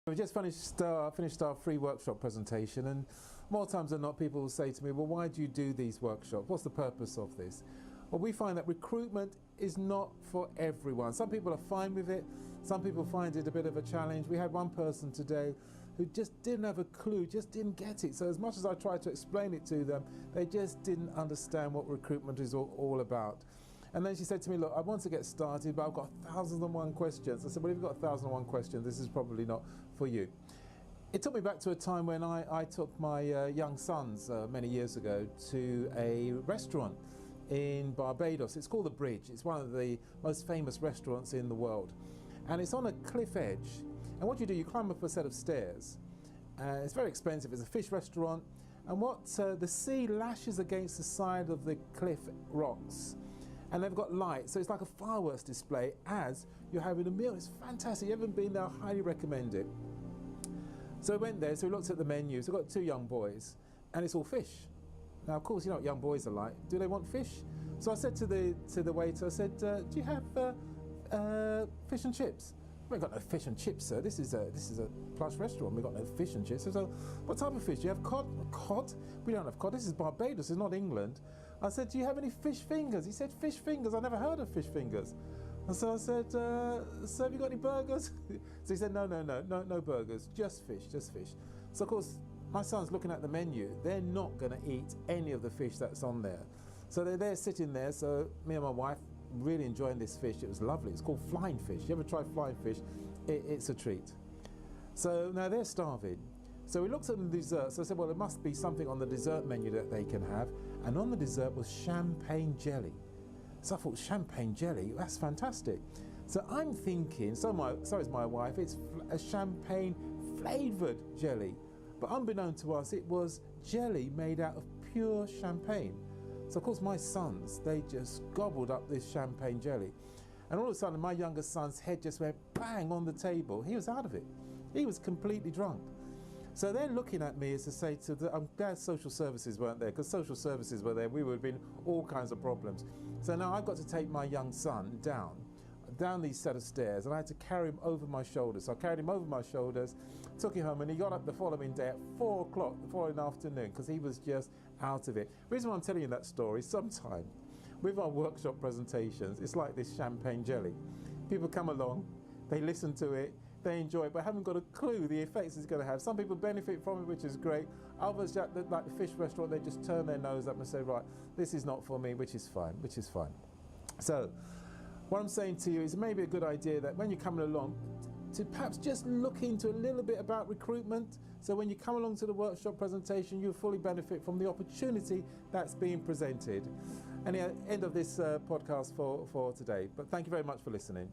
We just finished our free workshop presentation, and more times than not people will say to me, well, why do you do these workshops? What's the purpose of this? Well, we find that recruitment is not for everyone. Some people are fine with it, some people find it a bit of a challenge. We had one person today who just didn't have a clue, just didn't get it. So as much as I tried to explain it to them, they just didn't understand what recruitment is all about. And then she said to me, look, I want to get started, but I've got 1,001 questions. I said, well, if you've got 1,001 questions, this is probably not for you. It took me back to a time when I took my young sons many years ago to a restaurant in Barbados. It's called The Bridge. It's one of the most famous restaurants in the world. And it's on a cliff edge. And what you do, you climb up a set of stairs. It's very expensive. It's a fish restaurant. And the sea lashes against the side of the cliff rocks. And they've got lights, so it's like a fireworks display as you're having a meal. It's fantastic. You haven't been there, I highly recommend it. So we went there, so we looked at the menu. So we've got two young boys, and it's all fish. Now, of course, you know what young boys are like. Do they want fish? So I said to the waiter, I said, do you have fish and chips? We ain't got no fish and chips, sir. This is a plush restaurant. We've got no fish and chips. So, what type of fish? Do you have cod? Cod? We don't have cod. This is Barbados. It's not England. I said, do you have any fish fingers? He said, fish fingers? I never heard of fish fingers. And so I said, sir, have you got any burgers? So he said, no burgers. Just fish, just fish. So of course, my son's looking at the menu. They're not going to eat any of the fish that's on there. So they're there sitting there. So me and my wife really enjoying this fish. It was lovely. It's called flying fish. You ever try flying fish? It's a treat. So now they're starving. So we looked at the desserts. So I said, well, there must be something on the dessert menu that they can have. And on the dessert was champagne jelly. So I thought, champagne jelly, that's fantastic. So I'm thinking, so is my wife, it's a champagne flavoured jelly. But unbeknown to us, it was jelly made out of pure champagne. So of course my sons, they just gobbled up this champagne jelly. And all of a sudden my youngest son's head just went bang on the table. He was out of it. He was completely drunk. So they're looking at me as to say I'm glad social services weren't there, because social services were there, we would have been all kinds of problems. So now I've got to take my young son down these set of stairs, and I had to carry him over my shoulders. So I carried him over my shoulders, took him home, and he got up the following day at 4 o'clock the following afternoon, because he was just out of it. The reason why I'm telling you that story, sometime with our workshop presentations, it's like this champagne jelly. People come along, they listen to it, they enjoy it, but haven't got a clue the effects it's going to have. Some people benefit from it, which is great. Others, like the fish restaurant, they just turn their nose up and say, right, this is not for me, which is fine. So what I'm saying to you is maybe a good idea that when you're coming along, to perhaps just look into a little bit about recruitment, so when you come along to the workshop presentation, you'll fully benefit from the opportunity that's being presented. And the end of this podcast for today. But thank you very much for listening.